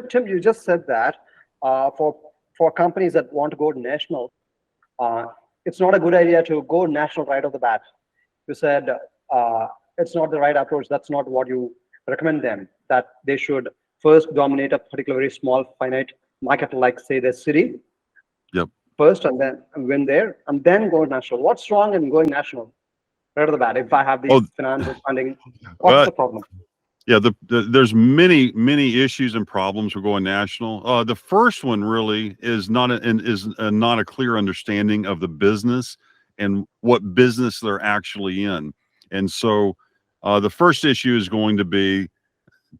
Tim, you just said that for companies that want to go national, it's not a good idea to go national right off the bat. You said it's not the right approach. That's not what you recommend them. That they should first dominate a particularly small, finite market, like say the city. Yep. First, and then win there, and then go national. What's wrong in going national right off the bat? If I have the financial funding, what's the problem? Yeah, there's many issues and problems with going national. The first one really is not a clear understanding of the business and what business they're actually in. And so the first issue is going to be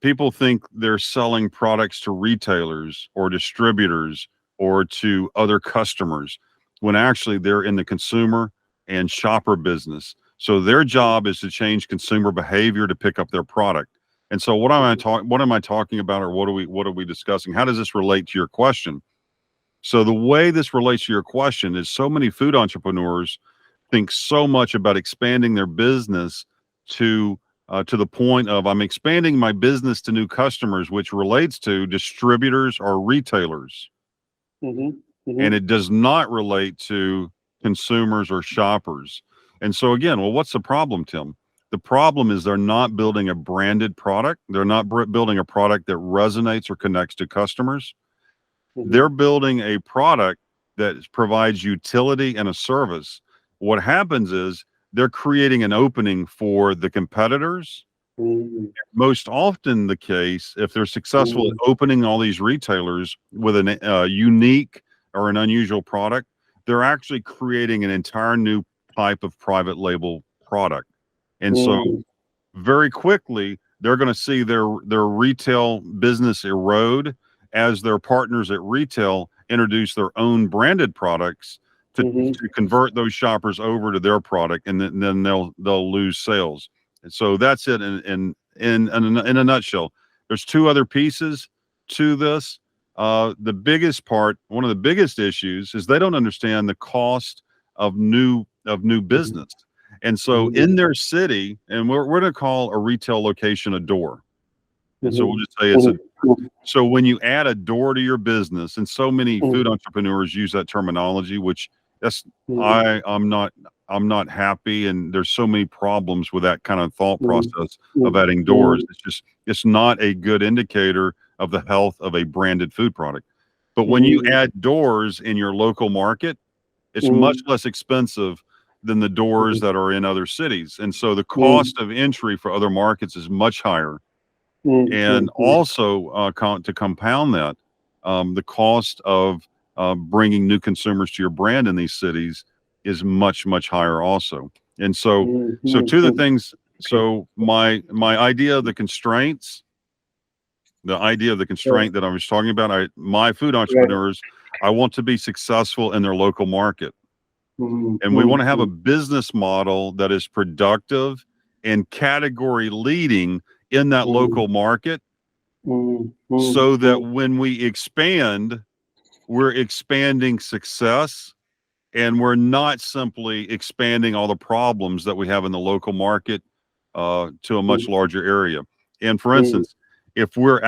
people think they're selling products to retailers or distributors or to other customers when actually they're in the consumer and shopper business. So their job is to change consumer behavior to pick up their product. And so what am I talking about, or what are we discussing? How does this relate to your question? So the way this relates to your question is so many food entrepreneurs think so much about expanding their business to the point of I'm expanding my business to new customers, which relates to distributors or retailers. And it does not relate to consumers or shoppers. And so again, well, what's the problem, Tim? The problem is they're not building a branded product. They're not building a product that resonates or connects to customers. They're building a product that provides utility and a service. What happens is they're creating an opening for the competitors. Most often the case, if they're successful at opening all these retailers with a unique or an unusual product, they're actually creating an entire new type of private label product. And so very quickly, they're going to see their retail business erode as their partners at retail introduce their own branded products to convert those shoppers over to their product, and then they'll lose sales. And so that's it in a nutshell. There's two other pieces to this. The biggest part, one of the biggest issues, is they don't understand the cost of new business. And so in their city, and we're going to call a retail location a door. And so we'll just say so when you add a door to your business, and so many food entrepreneurs use that terminology, which I'm not happy, and there's so many problems with that kind of thought process of adding doors. It's not a good indicator of the health of a branded food product. But when you add doors in your local market, it's much less expensive than the doors that are in other cities. And so the cost of entry for other markets is much higher. And also to compound that, the cost of bringing new consumers to your brand in these cities is much higher also. And so two of the things, so my idea of the constraints, that I was talking about, my food entrepreneurs, I want to be successful in their local market. And we want to have a business model that is productive and category leading in that local market, so that when we expand, we're expanding success, and we're not simply expanding all the problems that we have in the local market to a much larger area. And for instance, if we're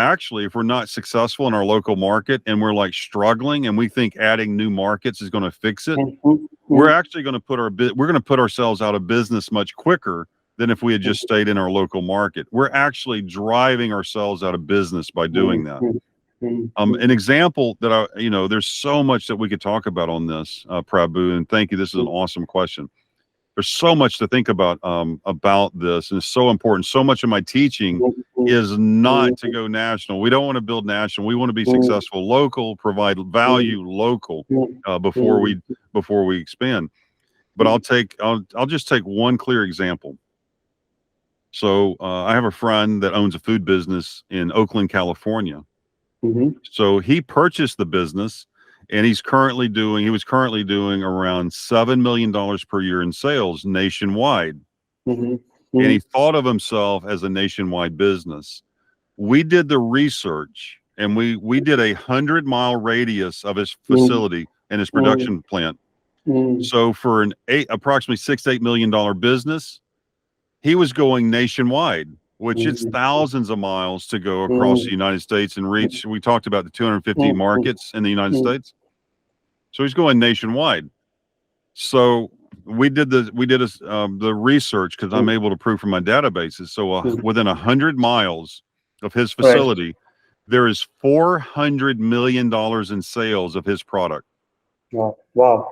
not successful in our local market and we're like struggling and we think adding new markets is going to fix it, we're actually going to put ourselves out of business much quicker than if we had just stayed in our local market. We're actually driving ourselves out of business by doing that. An example that there's so much that we could talk about on this, Prabhu, and thank you. This is an awesome question. There's so much to think about this, and it's so important. So much of my teaching is not to go national. We don't want to build national. We want to be successful local, provide value local before we expand. But I'll just take one clear example. So I have a friend that owns a food business in Oakland, California. So he purchased the business, and he was currently doing around $7 million per year in sales nationwide. And he thought of himself as a nationwide business. We did the research, and we did a 100-mile radius of his facility, and his production plant. So for an approximately $6 to $8 million business, he was going nationwide, which it's thousands of miles to go across the United States and reach. We talked about the 250 markets in the United States. So he's going nationwide. So we did the research, because I'm able to prove from my databases. So within 100 miles of his facility, there is $400 million in sales of his product. Wow.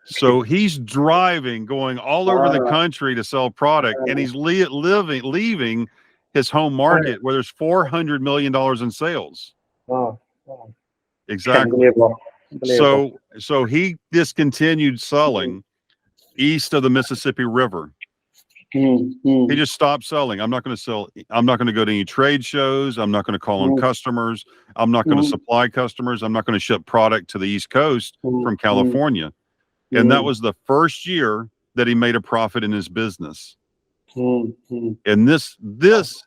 So he's driving, going all over the country to sell product, and he's leaving his home market where there's $400 million in sales. Wow. Exactly. So he discontinued selling east of the Mississippi River. He just stopped selling. I'm not going to sell. I'm not going to go to any trade shows. I'm not going to call on customers. I'm not going to supply customers. I'm not going to ship product to the East Coast from California. And that was the first year that he made a profit in his business. And this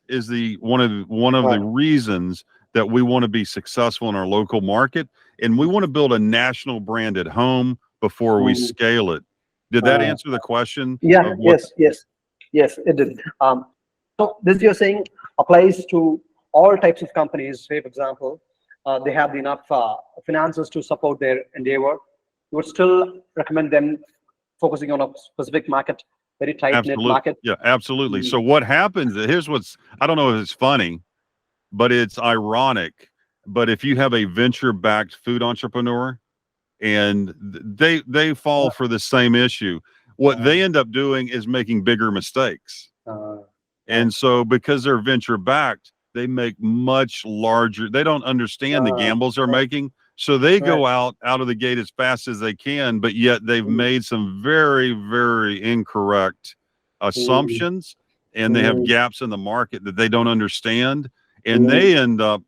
is the one of the reasons that we want to be successful in our local market, and we want to build a national brand at home before we scale it. Did that answer the question? Yeah. Yes, it did. So this, you're saying, applies to all types of companies. Say, for example, they have enough finances to support their endeavor. You would still recommend them focusing on a specific market, very tight-knit market? Yeah, absolutely. So what happens, here's what's, I don't know if it's funny, but it's ironic. But if you have a venture-backed food entrepreneur and they fall for the same issue, what they end up doing is making bigger mistakes. And so because they're venture-backed, they make much larger, they don't understand the gambles they're making. So they go out of the gate as fast as they can, but yet they've made some very, very incorrect assumptions, and they have gaps in the market that they don't understand, and they end up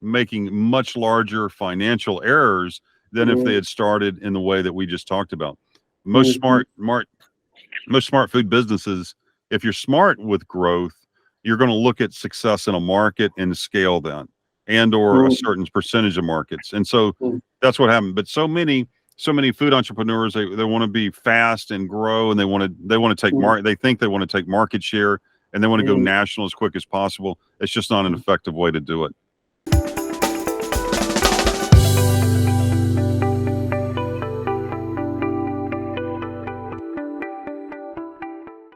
making much larger financial errors than if they had started in the way that we just talked about. Most smart food businesses, if you're smart with growth, you're going to look at success in a market and scale that, and or a certain percentage of markets. And so that's what happened. But so many food entrepreneurs, they want to be fast and grow, and they want to take they think they want to take market share, and they want to go national as quick as possible. It's just not an effective way to do it.